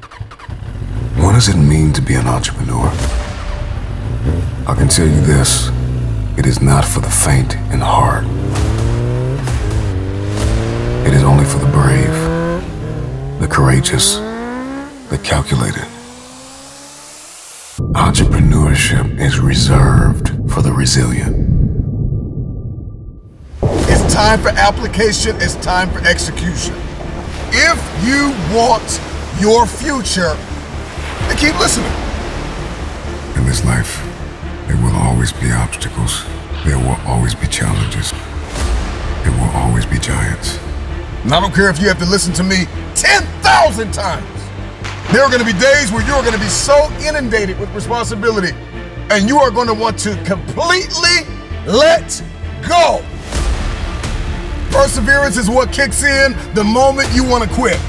What does it mean to be an entrepreneur? I can tell you this, it is not for the faint in heart. It is only for the brave, the courageous, the calculated. Entrepreneurship is reserved for the resilient. It's time for application, it's time for execution. If you want your future, then keep listening. In this life, there will always be obstacles. There will always be challenges. There will always be giants. And I don't care if you have to listen to me 10,000 times. There are going to be days where you're going to be so inundated with responsibility and you are going to want to completely let go. Perseverance is what kicks in the moment you want to quit.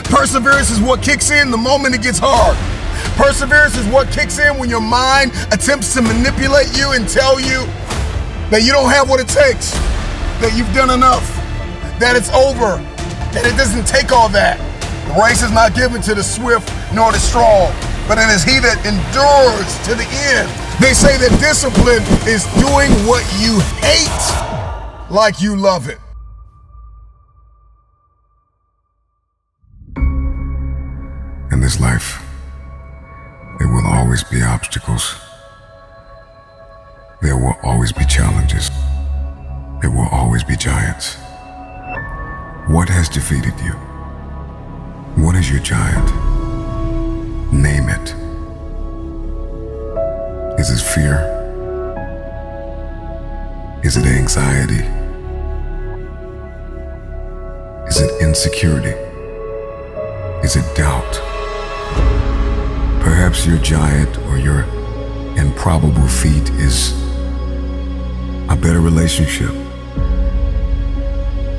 Perseverance is what kicks in the moment it gets hard. Perseverance is what kicks in when your mind attempts to manipulate you and tell you that you don't have what it takes, that you've done enough, that it's over, that it doesn't take all that. The race is not given to the swift nor the strong, but it is he that endures to the end. They say that discipline is doing what you hate like you love it. In this life, there will always be obstacles. There will always be challenges. There will always be giants. What has defeated you? What is your giant? Name it. Is it fear? Is it anxiety? Is it insecurity? Is it doubt? Perhaps your giant or your improbable feat is a better relationship,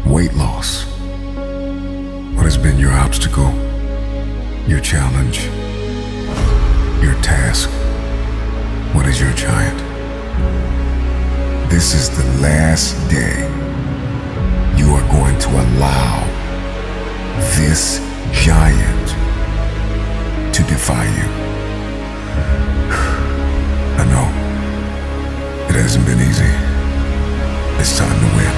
weight loss. What has been your obstacle, your challenge, your task? What is your giant? This is the last day you are going to allow this giant to defy you. I know it hasn't been easy. It's time to win.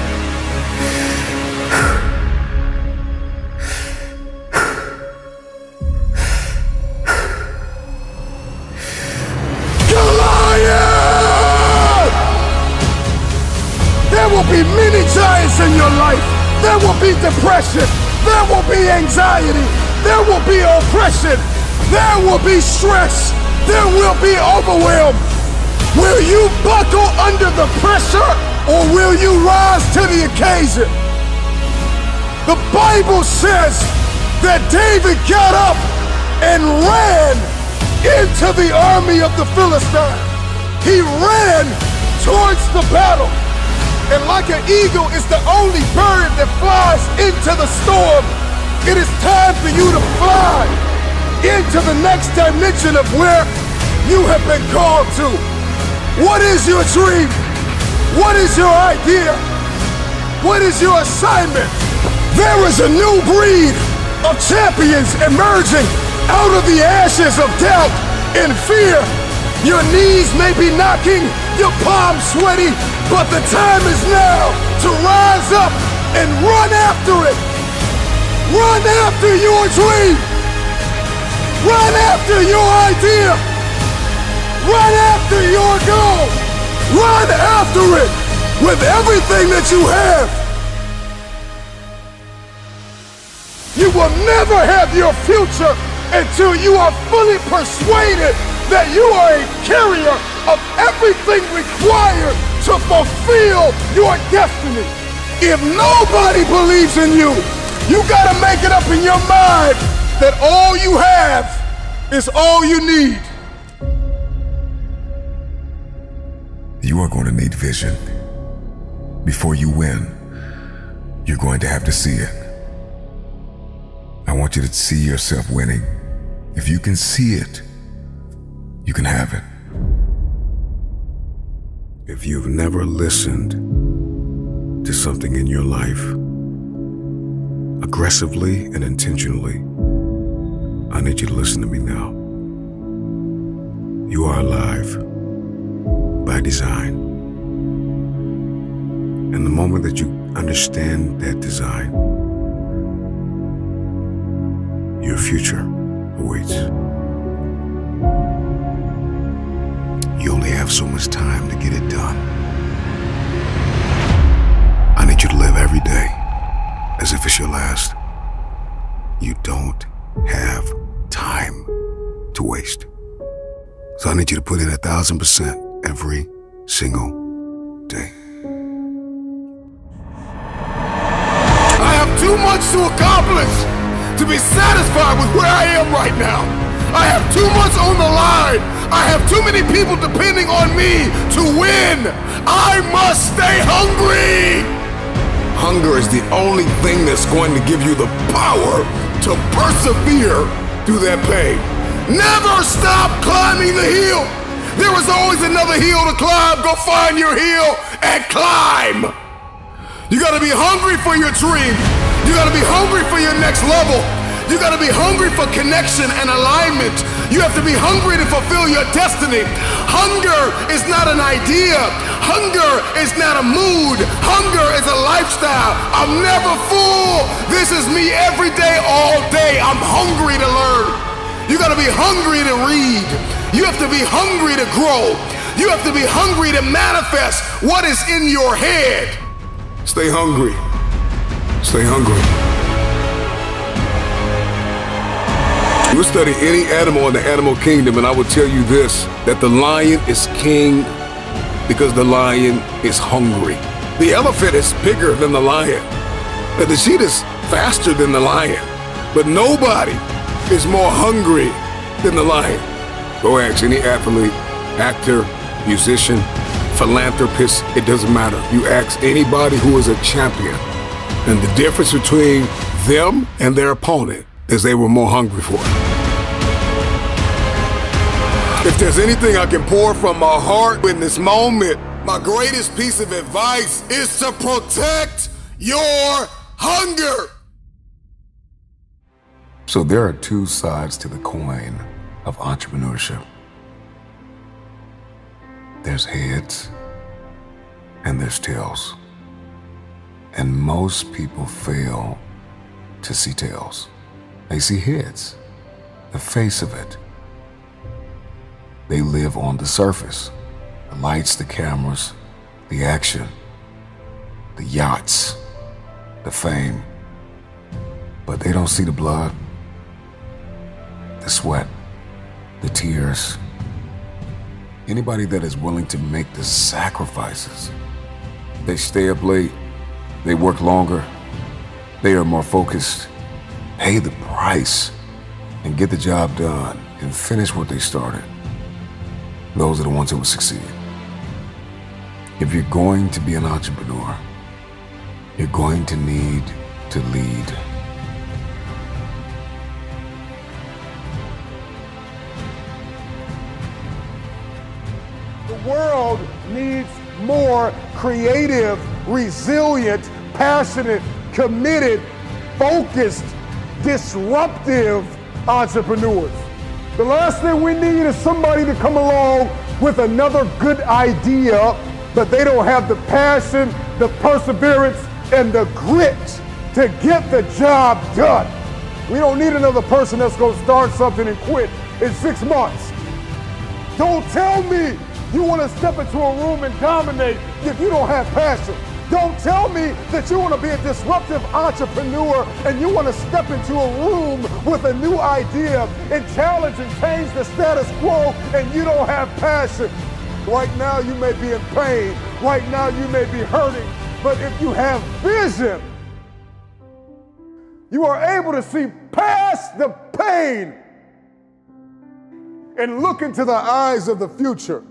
There will be many giants in your life. There will be depression. There will be anxiety. There will be oppression. There will be stress. There will be overwhelm. Will you buckle under the pressure or will you rise to the occasion? The Bible says that David got up and ran into the army of the Philistines. He ran towards the battle. And like an eagle is the only bird that flies into the storm, it is time for you to fly into the next dimension of where you have been called to. What is your dream? What is your idea? What is your assignment? There is a new breed of champions emerging out of the ashes of doubt and fear. Your knees may be knocking, your palms sweaty, but the time is now to rise up and run after it. Run after your dream. Run after your idea. Run after your goal. Run after it with everything that you have. You will never have your future until you are fully persuaded that you are a carrier of everything required to fulfill your destiny. If nobody believes in you, you gotta make it up in your mind that all you have is all you need. You are going to need vision. Before you win, you're going to have to see it. I want you to see yourself winning. If you can see it, you can have it. If you've never listened to something in your life aggressively and intentionally, I need you to listen to me now. You are alive by design. And the moment that you understand that design, your future awaits. You only have so much time to get it done. I need you to live every day as if it's your last. You don't have time to waste. So I need you to put in 1,000% every single day. I have too much to accomplish to be satisfied with where I am right now. I have too much on the line. I have too many people depending on me to win. I must stay hungry. Hunger is the only thing that's going to give you the power to persevere through that pain. Never stop climbing the hill. There is always another hill to climb. Go find your hill and climb. You gotta be hungry for your dream. You gotta be hungry for your next level. You gotta be hungry for connection and alignment. You have to be hungry to fulfill your destiny. Hunger is not an idea. Hunger is not a mood. Hunger is a lifestyle. I'm never full. This is me every day, all day. I'm hungry to learn. You gotta be hungry to read. You have to be hungry to grow. You have to be hungry to manifest what is in your head. Stay hungry. Stay hungry. We'll study any animal in the animal kingdom, and I will tell you this, that the lion is king because the lion is hungry. The elephant is bigger than the lion. And the cheetah is faster than the lion. But nobody is more hungry than the lion. Go ask any athlete, actor, musician, philanthropist, it doesn't matter. You ask anybody who is a champion, and the difference between them and their opponent is they were more hungry for it. If there's anything I can pour from my heart in this moment, my greatest piece of advice is to protect your hunger. So there are two sides to the coin of entrepreneurship. There's heads and there's tails. And most people fail to see tails. They see heads, the face of it. They live on the surface, the lights, the cameras, the action, the yachts, the fame. But they don't see the blood, the sweat, the tears. Anybody that is willing to make the sacrifices, they stay up late, they work longer, they are more focused, pay the price, and get the job done and finish what they started. Those are the ones who will succeed. If you're going to be an entrepreneur, you're going to need to lead. The world needs more creative, resilient, passionate, committed, focused, disruptive entrepreneurs. The last thing we need is somebody to come along with another good idea, but they don't have the passion, the perseverance, and the grit to get the job done. We don't need another person that's going to start something and quit in 6 months. Don't tell me you want to step into a room and dominate if you don't have passion. Don't tell me that you want to be a disruptive entrepreneur and you want to step into a room with a new idea and challenge and change the status quo and you don't have passion. Right now you may be in pain. Right now you may be hurting. But if you have vision, you are able to see past the pain and look into the eyes of the future.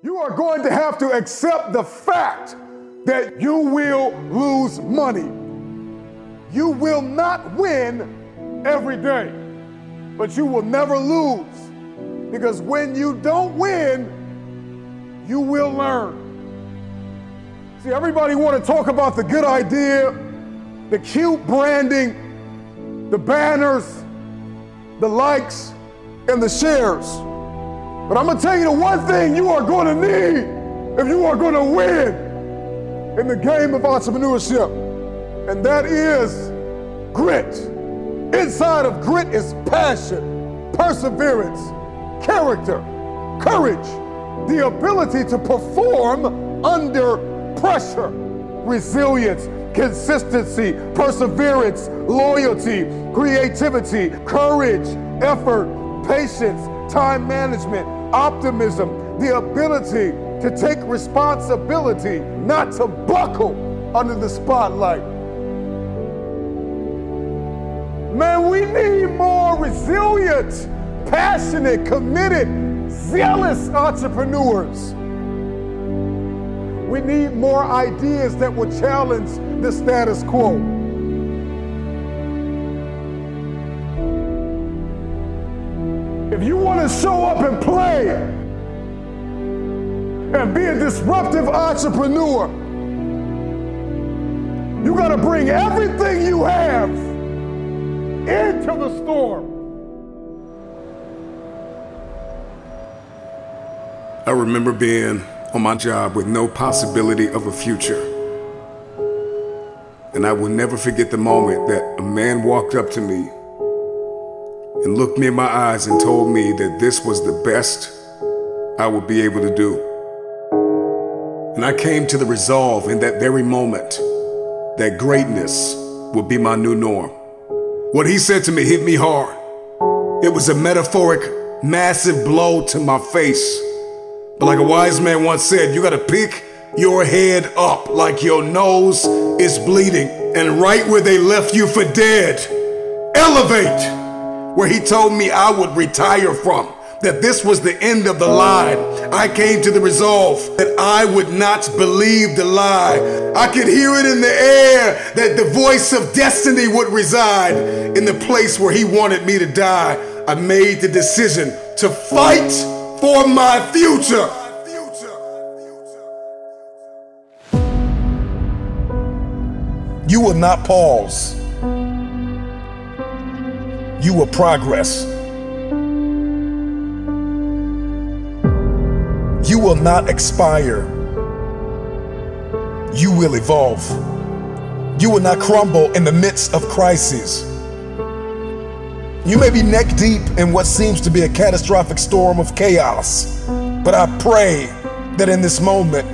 You are going to have to accept the fact that you will lose money. You will not win every day, but you will never lose. Because when you don't win, you will learn. See, everybody want to talk about the good idea, the cute branding, the banners, the likes, and the shares. But I'm gonna tell you the one thing you are gonna need if you are gonna win in the game of entrepreneurship, and that is grit. Inside of grit is passion, perseverance, character, courage, the ability to perform under pressure, resilience, consistency, perseverance, loyalty, creativity, courage, effort, patience, time management, optimism, the ability to take responsibility, not to buckle under the spotlight. Man, we need more resilient, passionate, committed, zealous entrepreneurs. We need more ideas that will challenge the status quo. If you want to show up and play and be a disruptive entrepreneur, you got to bring everything you have into the storm. I remember being on my job with no possibility of a future. And I will never forget the moment that a man walked up to me and looked me in my eyes and told me that this was the best I would be able to do. And I came to the resolve in that very moment that greatness would be my new norm. What he said to me hit me hard. It was a metaphoric, massive blow to my face. But like a wise man once said, you gotta pick your head up like your nose is bleeding. And right where they left you for dead, elevate. Where he told me I would retire from, that this was the end of the line. I came to the resolve that I would not believe the lie. I could hear it in the air that the voice of destiny would reside in the place where he wanted me to die. I made the decision to fight for my future. You will not pause. You will progress. You will not expire. You will evolve. You will not crumble in the midst of crises. You may be neck deep in what seems to be a catastrophic storm of chaos, but I pray that in this moment,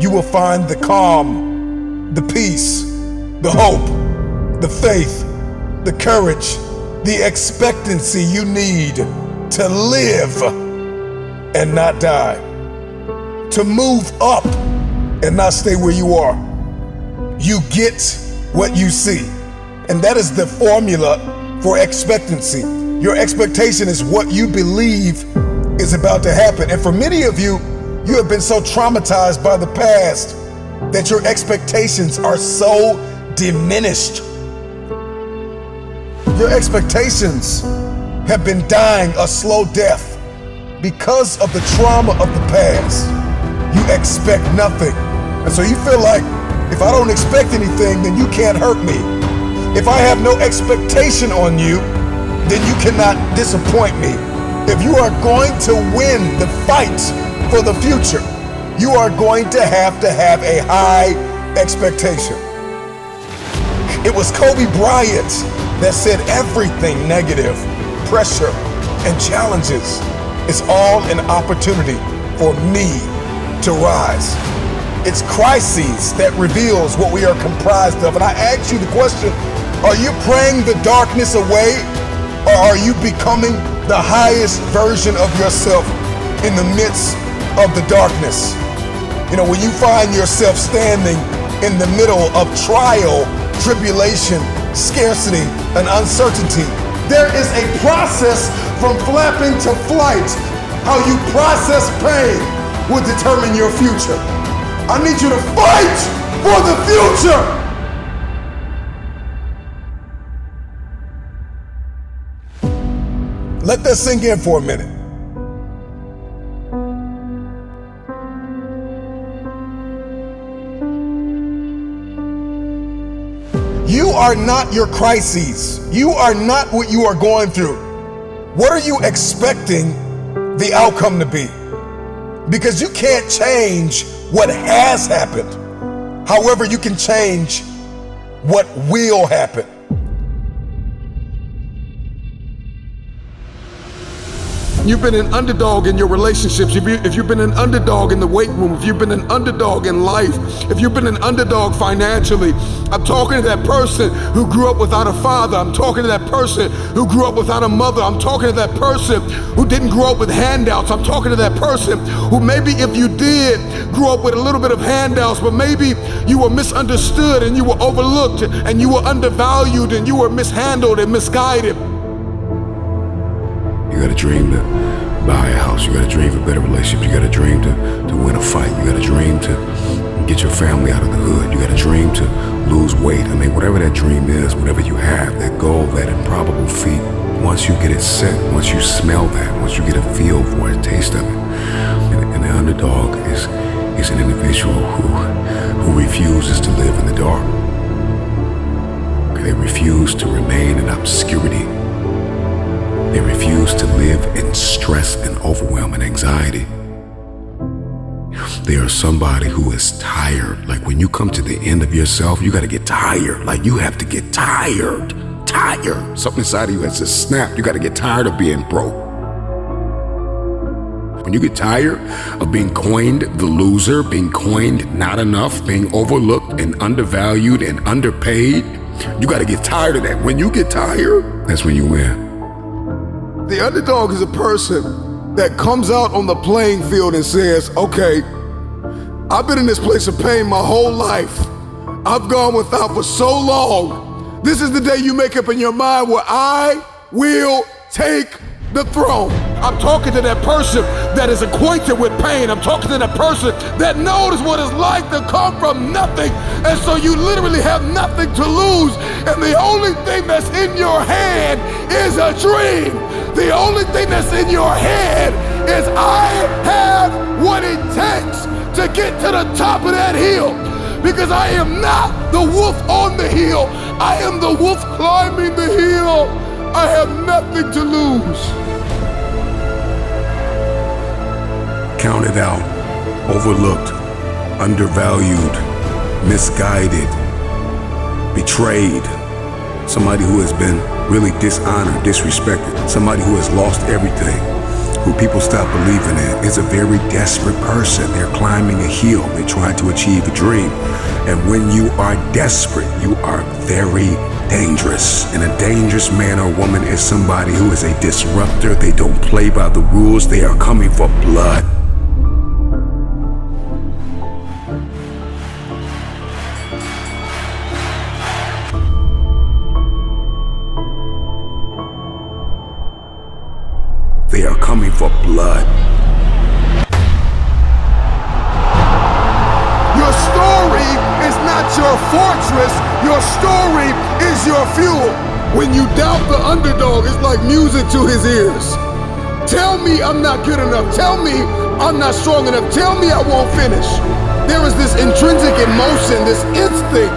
you will find the calm, the peace, the hope, the faith, the courage, the expectancy you need to live and not die, to move up and not stay where you are. You get what you see, and that is the formula for expectancy. Your expectation is what you believe is about to happen. And for many of you, you have been so traumatized by the past that your expectations are so diminished. Your expectations have been dying a slow death because of the trauma of the past. You expect nothing. And so you feel like, if I don't expect anything, then you can't hurt me. If I have no expectation on you, then you cannot disappoint me. If you are going to win the fight for the future, you are going to have a high expectation. It was Kobe Bryant that said everything negative, pressure, and challenges is all an opportunity for me to rise. It's crises that reveals what we are comprised of. And I ask you the question, are you praying the darkness away, or are you becoming the highest version of yourself in the midst of the darkness? You know, when you find yourself standing in the middle of trial, tribulation, scarcity, and uncertainty, there is a process from flapping to flight. How you process pain will determine your future. I need you to fight for the future. Let that sink in for a minute. You are not your crises. You are not what you are going through. What are you expecting the outcome to be? Because you can't change what has happened. However, you can change what will happen. You've been an underdog in your relationships, if you've been an underdog in the weight room, if you've been an underdog in life, if you've been an underdog financially, I'm talking to that person who grew up without a father. I'm talking to that person who grew up without a mother. I'm talking to that person who didn't grow up with handouts. I'm talking to that person who maybe if you did grow up with a little bit of handouts, but maybe you were misunderstood and you were overlooked and you were undervalued and you were mishandled and misguided. You got a dream to buy a house. You got a dream for better relationships. You got a dream to win a fight. You got a dream to get your family out of the hood. You got a dream to lose weight. I mean, whatever that dream is, whatever you have, that goal, that improbable feat, once you get it set, once you smell that, once you get a feel for it, a taste of it. And the underdog is an individual who refuses to live in the dark. They refuse to remain in obscurity. They refuse to live in stress and overwhelm and anxiety. They are somebody who is tired. Like when you come to the end of yourself, you got to get tired. Like you have to get tired. Tired. Something inside of you has to snap. You got to get tired of being broke. When you get tired of being coined the loser, being coined not enough, being overlooked and undervalued and underpaid, you got to get tired of that. When you get tired, that's when you win. The underdog is a person that comes out on the playing field and says, okay, I've been in this place of pain my whole life. I've gone without for so long. This is the day you make up in your mind where I will take the throne. I'm talking to that person that is acquainted with pain. I'm talking to that person that knows what it's like to come from nothing. And so you literally have nothing to lose. And the only thing that's in your hand is a dream. The only thing that's in your head is I have what it takes to get to the top of that hill. Because I am not the wolf on the hill. I am the wolf climbing the hill. I have nothing to lose. Counted out, overlooked, undervalued, misguided, betrayed. Somebody who has been really dishonored, disrespected. Somebody who has lost everything, who people stop believing in, is a very desperate person. They're climbing a hill. They're trying to achieve a dream. And when you are desperate, you are very dangerous. And a dangerous man or woman is somebody who is a disruptor. They don't play by the rules. They are coming for blood. They are coming for blood. Your story is not your fortress. Your story is your fuel. When you doubt the underdog, it's like music to his ears. Tell me I'm not good enough. Tell me I'm not strong enough. Tell me I won't finish. There is this intrinsic emotion, this instinct.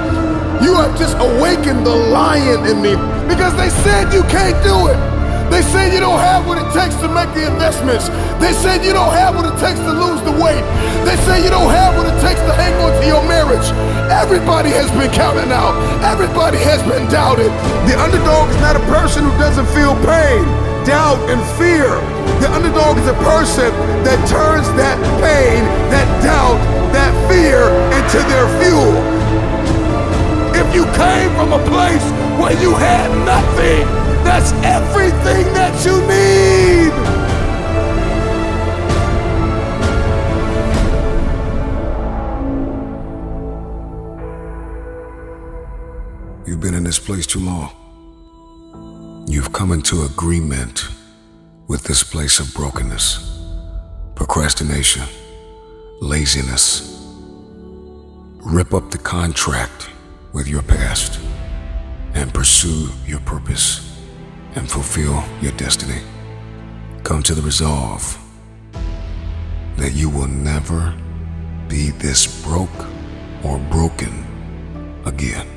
You have just awakened the lion in me because they said you can't do it. They said you don't have what it takes to make the investments. They said you don't have what it takes to lose the weight. They say you don't have what it takes to hang on to your marriage. Everybody has been counted out. Everybody has been doubted. The underdog is not a person who doesn't feel pain, doubt, and fear. The underdog is a person that turns that pain, that doubt, that fear into their fuel. If you came from a place where you had nothing, that's everything that you need. You've been in this place too long. You've come into agreement with this place of brokenness, procrastination, laziness. Rip up the contract with your past and pursue your purpose and fulfill your destiny. Come to the resolve that you will never be this broke or broken again.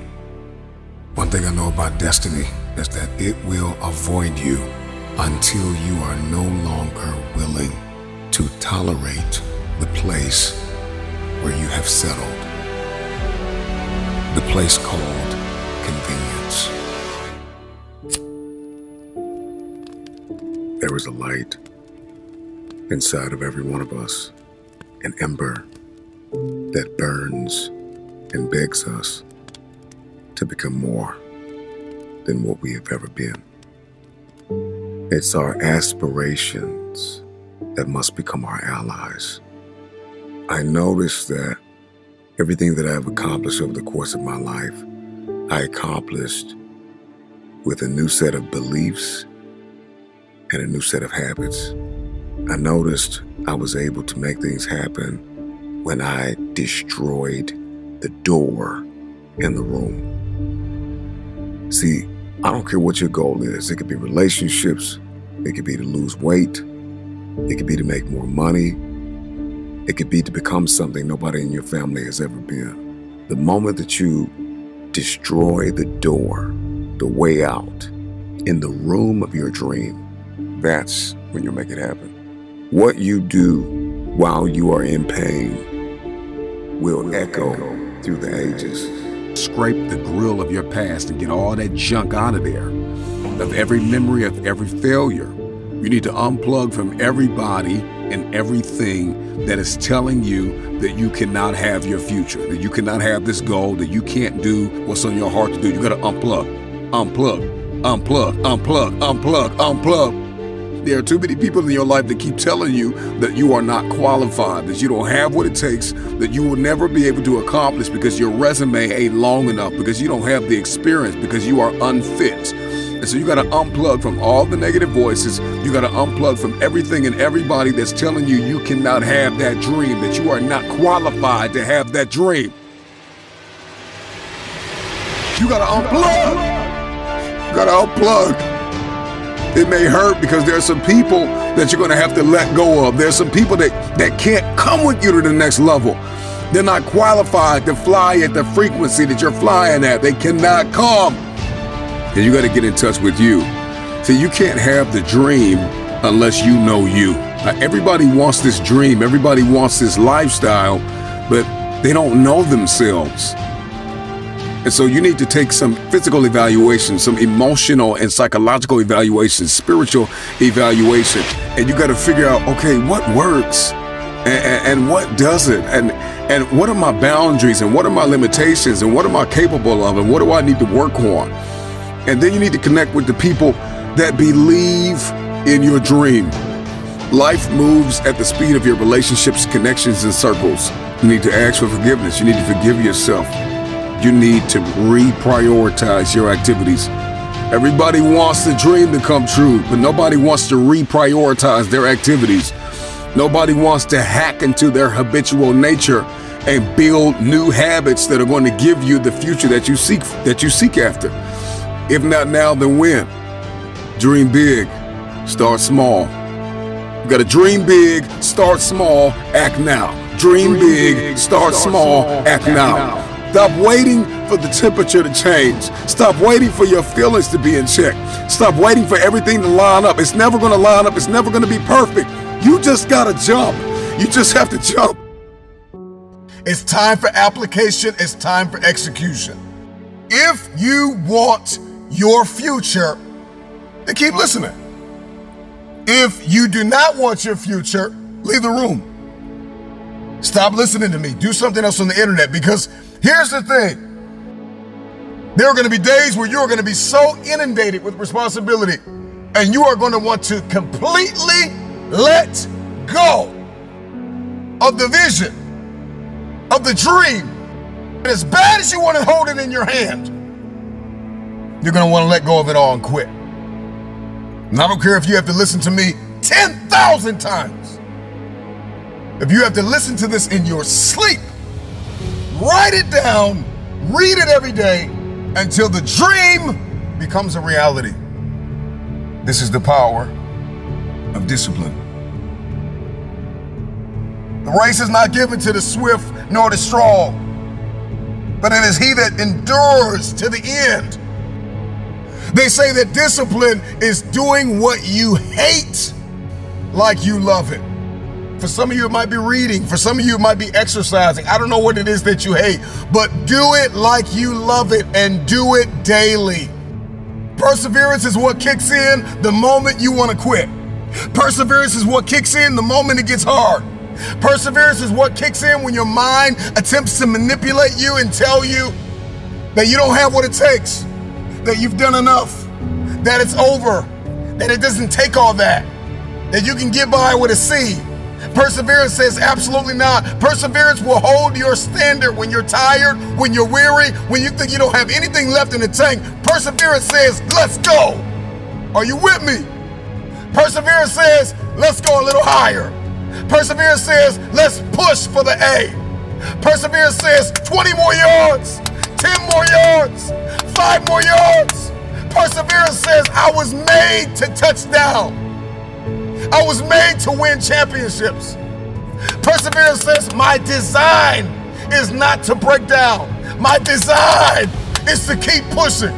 thing I know about destiny is that it will avoid you until you are no longer willing to tolerate the place where you have settled. The place called convenience. There is a light inside of every one of us, an ember that burns and begs us to become more than what we have ever been. It's our aspirations that must become our allies. I noticed that everything that I've accomplished over the course of my life, I accomplished with a new set of beliefs and a new set of habits. I noticed I was able to make things happen when I destroyed the door in the room. See, I don't care what your goal is. It could be relationships. It could be to lose weight. It could be to make more money. It could be to become something nobody in your family has ever been. The moment that you destroy the door, the way out, in the room of your dream, that's when you'll make it happen. What you do while you are in pain will echo through the ages. Scrape the grill of your past and get all that junk out of there, of every memory of every failure. You need to unplug from everybody and everything that is telling you that you cannot have your future, that you cannot have this goal, that you can't do what's on your heart to do. You got to unplug, unplug, unplug, unplug, unplug, unplug. There are too many people in your life that keep telling you that you are not qualified, that you don't have what it takes, that you will never be able to accomplish because your resume ain't long enough, because you don't have the experience, because you are unfit. And so you got to unplug from all the negative voices. You got to unplug from everything and everybody that's telling you you cannot have that dream, that you are not qualified to have that dream. You got to unplug. You got to unplug. It may hurt because there are some people that you're going to have to let go of. There's some people that can't come with you to the next level. They're not qualified to fly at the frequency that you're flying at. They cannot come. And you got to get in touch with you. See, you can't have the dream unless you know you. Everybody wants this dream. Everybody wants this lifestyle, but they don't know themselves. And so you need to take some physical evaluation, some emotional and psychological evaluation, spiritual evaluation. And you got to figure out, okay, what works and what doesn't? And what are my boundaries and what are my limitations and what am I capable of and what do I need to work on? And then you need to connect with the people that believe in your dream. Life moves at the speed of your relationships, connections, and circles. You need to ask for forgiveness. You need to forgive yourself. You need to reprioritize your activities. Everybody wants the dream to come true, but nobody wants to reprioritize their activities. Nobody wants to hack into their habitual nature and build new habits that are going to give you the future that you seek after. If not now, then when? Dream big, start small. You got to dream big, start small, act now. Dream big, start small, act now. Stop waiting for the temperature to change. Stop waiting for your feelings to be in check. Stop waiting for everything to line up. It's never going to line up. It's never going to be perfect. You just got to jump. You just have to jump. It's time for application. It's time for execution. If you want your future, then keep listening. If you do not want your future, leave the room. Stop listening to me. Do something else on the internet, because here's the thing. There are going to be days where you're going to be so inundated with responsibility and you are going to want to completely let go of the vision, of the dream. And as bad as you want to hold it in your hand, you're going to want to let go of it all and quit. And I don't care if you have to listen to me 10,000 times. If you have to listen to this in your sleep, write it down, read it every day until the dream becomes a reality. This is the power of discipline. The race is not given to the swift nor the strong, but it is he that endures to the end They say that discipline is doing what you hate like you love it. For some of you, it might be reading. For some of you, it might be exercising. I don't know what it is that you hate, but do it like you love it and do it daily. Perseverance is what kicks in the moment you want to quit. Perseverance is what kicks in the moment it gets hard. Perseverance is what kicks in when your mind attempts to manipulate you and tell you that you don't have what it takes, that you've done enough, that it's over, that it doesn't take all that you can get by with a C. Perseverance says absolutely not. Perseverance will hold your standard when you're tired, when you're weary, when you think you don't have anything left in the tank. Perseverance says, let's go. Are you with me? Perseverance says, let's go a little higher. Perseverance says, let's push for the A. Perseverance says, 20 more yards, 10 more yards, 5 more yards. Perseverance says, I was made to touch down. I was made to win championships. Perseverance says, my design is not to break down. My design is to keep pushing.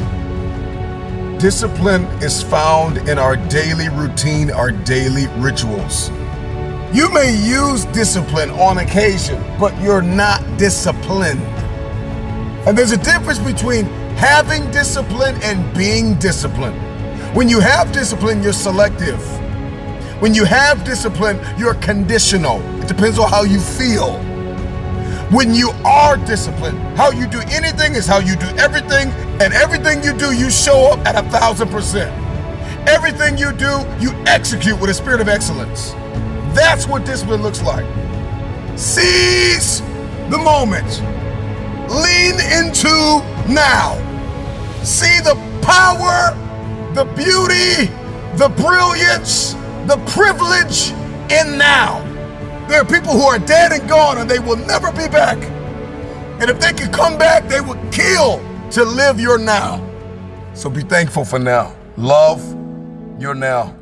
Discipline is found in our daily routine, our daily rituals. You may use discipline on occasion, but you're not disciplined. And there's a difference between having discipline and being disciplined. When you have discipline, you're selective. When you have discipline, you're conditional. It depends on how you feel. When you are disciplined, how you do anything is how you do everything, and everything you do, you show up at 1,000%. Everything you do, you execute with a spirit of excellence. That's what discipline looks like. Seize the moment. Lean into now. See the power, the beauty, the brilliance, the privilege in now. There are people who are dead and gone and they will never be back. And if they could come back, they would kill to live your now. So be thankful for now. Love your now.